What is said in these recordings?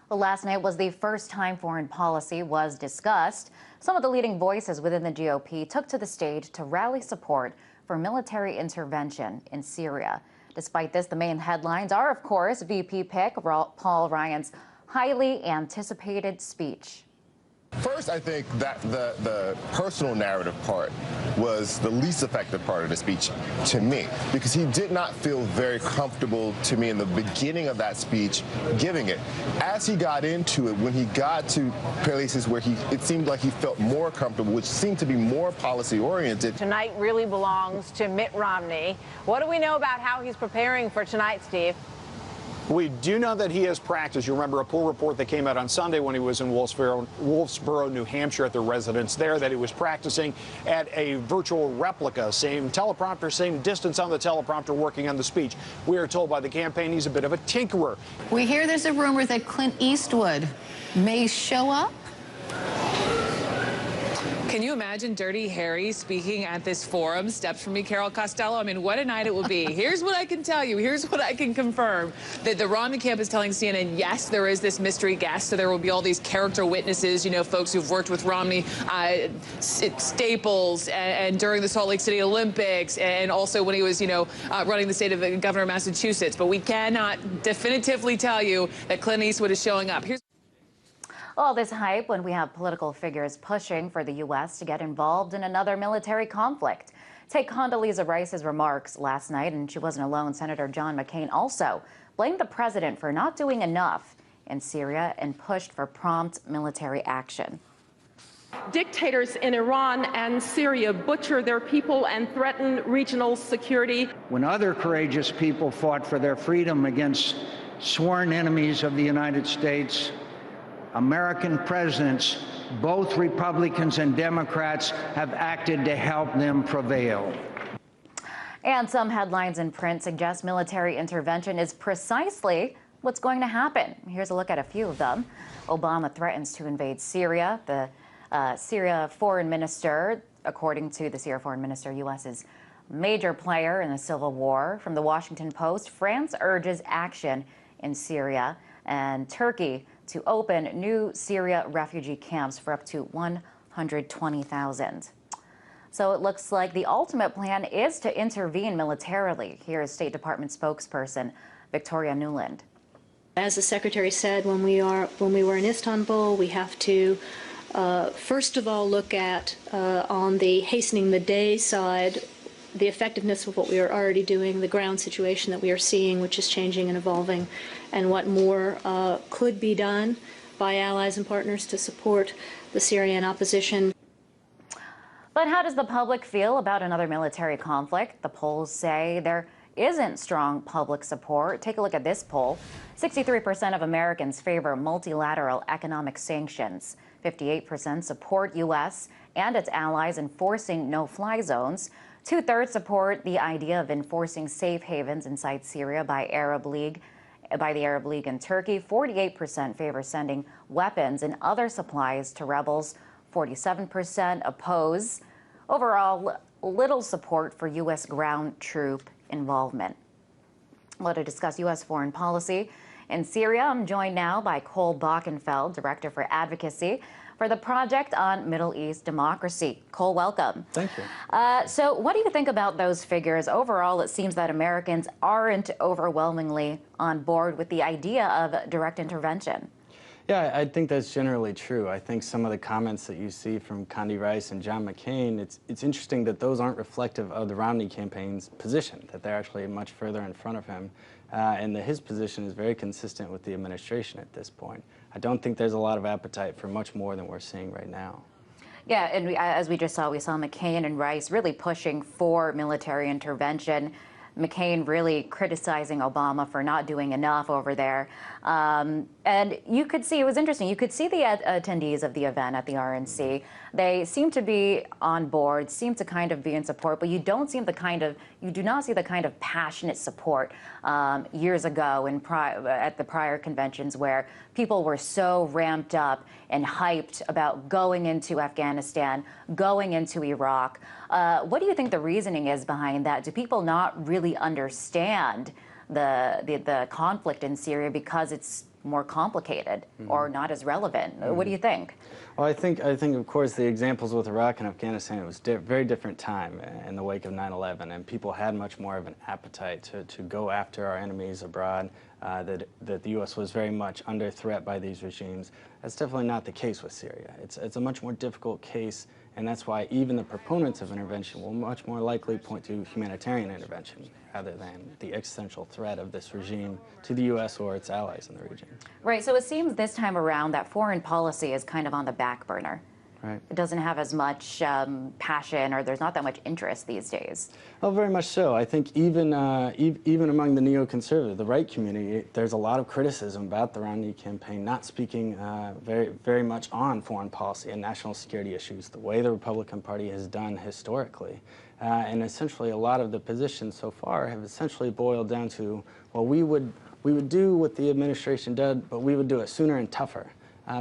Well, last night was the first time foreign policy was discussed. Some of the leading voices within the GOP took to the stage to rally support for military intervention in Syria. Despite this, the main headlines are, of course, VP pick Paul Ryan's highly anticipated speech. First, I think that the personal narrative part was the least effective part of the speech to me, because he did not feel very comfortable to me in the beginning of that speech giving it. As he got into it, when he got to places where it seemed like he felt more comfortable, which seemed to be more policy oriented. Tonight really belongs to Mitt Romney. What do we know about how he's preparing for tonight, Steve? We do know that he has practiced. You remember a poll report that came out on Sunday when he was in Wolfsboro, New Hampshire, at the residence there, that he was practicing at a virtual replica. Same teleprompter, same distance on the teleprompter, working on the speech. We are told by the campaign he's a bit of a tinkerer. We hear there's a rumor that Clint Eastwood may show up. Can you imagine Dirty Harry speaking at this forum? Steps from me, Carol Costello. I mean, what a night it will be. Here's what I can tell you. Here's what I can confirm. That the Romney camp is telling CNN, yes, there is this mystery guest. So there will be all these character witnesses, you know, folks who've worked with Romney at Staples and during the Salt Lake City Olympics, and also when he was, you know, running the state of the governor of Massachusetts. But we cannot definitively tell you that Clint Eastwood is showing up. Here's all this hype when we have political figures pushing for the U.S. to get involved in another military conflict. Take Condoleezza Rice's remarks last night, and she wasn't alone. Senator John McCain also blamed the president for not doing enough in Syria and pushed for prompt military action. Dictators in Iran and Syria butcher their people and threaten regional security. When other courageous people fought for their freedom against sworn enemies of the United States, American presidents, both Republicans and Democrats, have acted to help them prevail. And some headlines in print suggest military intervention is precisely what's going to happen. Here's a look at a few of them. Obama threatens to invade Syria. The Syria foreign minister, according to the Syria foreign minister, U.S. is a major player in the civil war. From the Washington Post, France urges action in Syria, and Turkey to open new Syria refugee camps for up to 120,000. So it looks like the ultimate plan is to intervene militarily. Here is State Department spokesperson Victoria Nuland. As the Secretary said, when we were in Istanbul, we have to first of all look at on the hastening the day side, the effectiveness of what we are already doing, the ground situation that we are seeing, which is changing and evolving, and what more could be done by allies and partners to support the Syrian opposition. But how does the public feel about another military conflict? The polls say there isn't strong public support. Take a look at this poll. 63% of Americans favor multilateral economic sanctions. 58% support U.S. and its allies enforcing no-fly zones. 2/3 support the idea of enforcing safe havens inside Syria by the Arab League and Turkey. 48% favor sending weapons and other supplies to rebels. 47% oppose. Overall, little support for U.S. ground troop involvement. Well, to discuss U.S. foreign policy in Syria, I'm joined now by Cole Bockenfeld, Director for Advocacy for the Project on Middle East Democracy. Cole, welcome. Thank you. So what do you think about those figures? Overall, it seems that Americans aren't overwhelmingly on board with the idea of direct intervention. Yeah, I think that's generally true. I think some of the comments that you see from Condi Rice and John McCain, it's interesting that those aren't reflective of the Romney campaign's position, that they're actually much further in front of him, and that his position is very consistent with the administration at this point. I don't think there's a lot of appetite for much more than we're seeing right now. Yeah, and as we just saw, we saw McCain and Rice really pushing for military intervention. McCain really criticizing Obama for not doing enough over there. And you could see, it was interesting, you could see the attendees of the event at the RNC. They seem to be on board, seem to kind of be in support, but you do not see the kind of passionate support years ago at the prior conventions where people were so ramped up and hyped about going into Afghanistan, going into Iraq. What do you think the reasoning is behind that? Do people not really understand the conflict in Syria because it's more complicated or not as relevant. What do you think? Well, I think of course the examples with Iraq and Afghanistan, it was a very different time in the wake of 9/11, and people had much more of an appetite to go after our enemies abroad. That the U.S. was very much under threat by these regimes. That's definitely not the case with Syria. It's a much more difficult case, and that's why even the proponents of intervention will much more likely point to humanitarian intervention rather than the existential threat of this regime to the U.S. or its allies in the region. Right, so it seems this time around that foreign policy is kind of on the back burner. Right. It doesn't have as much passion, or there's not that much interest these days. Oh, very much so. I think even among the neoconservative, the right community, there's a lot of criticism about the Romney campaign not speaking very much on foreign policy and national security issues, the way the Republican Party has done historically. And essentially, a lot of the positions so far have essentially boiled down to, well, we would do what the administration did, but we would do it sooner and tougher.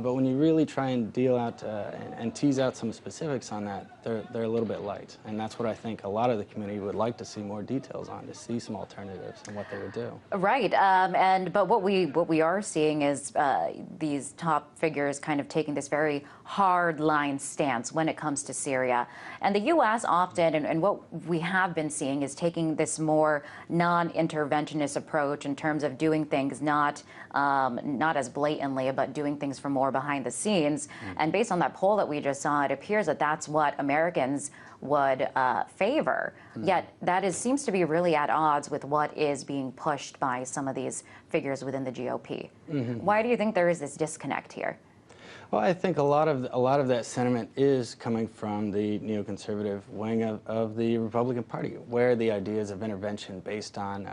But when you really try and deal out and tease out some specifics on that, they're a little bit light. And that's what I think a lot of the community would like to see more details on, to see some alternatives and what they would do. Right, but what we are seeing is these top figures kind of taking this very hard line stance when it comes to Syria. And the U.S. often, and what we have been seeing, is taking this more non-interventionist approach in terms of doing things not as blatantly, but doing things from more behind the scenes. And based on that poll that we just saw, it appears that that's what Americans would favor. Yet that seems to be really at odds with what is being pushed by some of these figures within the GOP. Why do you think there is this disconnect here? Well, I think a lot of that sentiment is coming from the neoconservative wing of the Republican Party, where the ideas of intervention based on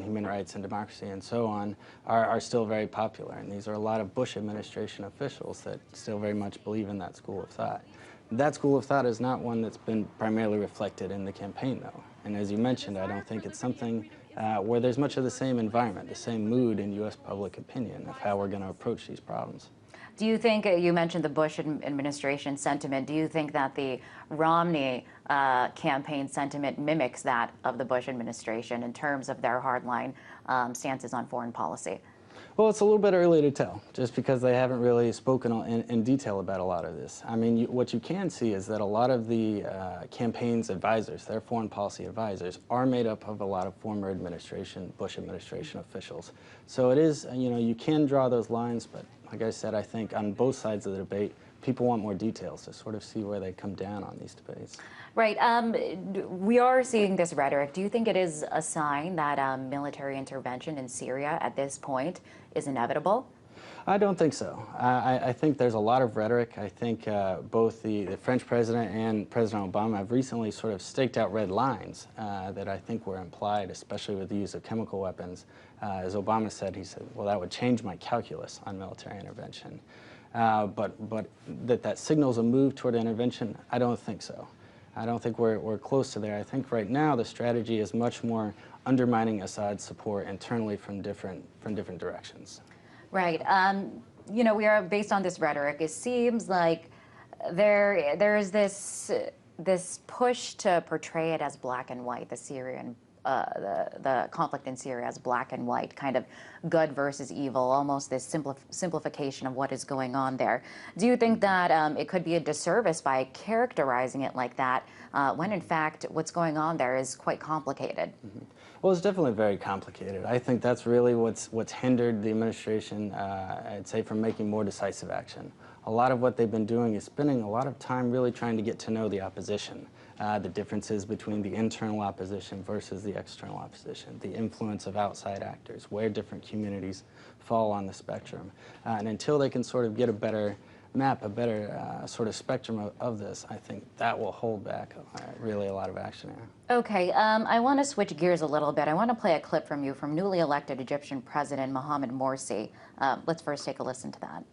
human rights and democracy and so on are still very popular. And these are a lot of Bush administration officials that still very much believe in that school of thought. That school of thought is not one that's been primarily reflected in the campaign, though. And as you mentioned, I don't think it's something where there's much of the same environment, the same mood in U.S. public opinion of how we're going to approach these problems. Do you think, you mentioned the Bush administration sentiment, do you think that the Romney campaign sentiment mimics that of the Bush administration in terms of their hardline stances on foreign policy? Well, it's a little bit early to tell, just because they haven't really spoken in detail about a lot of this. I mean, what you can see is that a lot of the campaign's advisors, their foreign policy advisors, are made up of a lot of former Bush administration officials. So it is, you can draw those lines, but like I said, I think on both sides of the debate, people want more details to sort of see where they come down on these debates. Right. We are seeing this rhetoric. Do you think it is a sign that military intervention in Syria at this point is inevitable? I don't think so. I think there's a lot of rhetoric. I think both the French president and President Obama have recently sort of staked out red lines that I think were implied, especially with the use of chemical weapons. As Obama said, he said, well, that would change my calculus on military intervention. But that signals a move toward intervention, I don't think so. I don't think we're close to there. I think right now the strategy is much more undermining Assad's support internally from different directions. Right. We are based on this rhetoric. It seems like there is this push to portray it as black and white, the Syrian. The conflict in Syria as black and white, kind of good versus evil, almost this simplification of what is going on there. Do you think that it could be a disservice by characterizing it like that, when in fact what's going on there is quite complicated? Well, it's definitely very complicated. I think that's really what's hindered the administration, I'd say, from making more decisive action. A lot of what they've been doing is spending a lot of time really trying to get to know the opposition. The differences between the internal opposition versus the external opposition, the influence of outside actors, where different communities fall on the spectrum. And until they can sort of get a better map, a better sort of spectrum of this, I think that will hold back really a lot of action here. Okay, I want to switch gears a little bit. I want to play a clip from you from newly elected Egyptian President Mohamed Morsi. Let's first take a listen to that.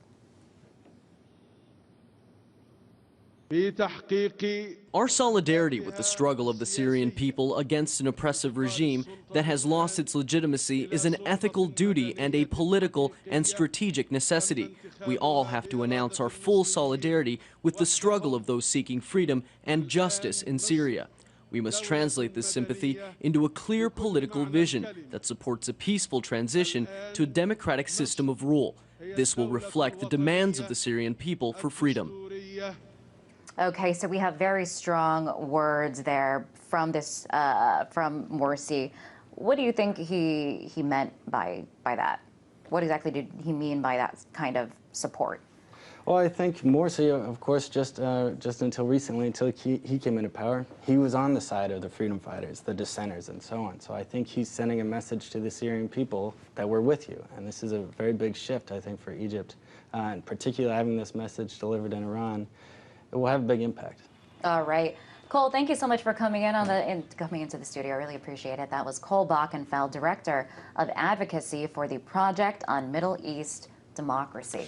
Our solidarity with the struggle of the Syrian people against an oppressive regime that has lost its legitimacy is an ethical duty and a political and strategic necessity. We all have to announce our full solidarity with the struggle of those seeking freedom and justice in Syria. We must translate this sympathy into a clear political vision that supports a peaceful transition to a democratic system of rule. This will reflect the demands of the Syrian people for freedom. Okay, so we have very strong words there from from Morsi. What do you think he meant by that? What exactly did he mean by that kind of support? Well, I think Morsi, of course, just until recently, until he came into power, he was on the side of the freedom fighters, the dissenters, and so on. So I think he's sending a message to the Syrian people that we're with you. And this is a very big shift, I think, for Egypt. And particularly having this message delivered in Iran, it will have a big impact. All right. Cole, thank you so much for coming coming into the studio. I really appreciate it. That was Cole Bockenfeld, Director of Advocacy for the Project on Middle East Democracy.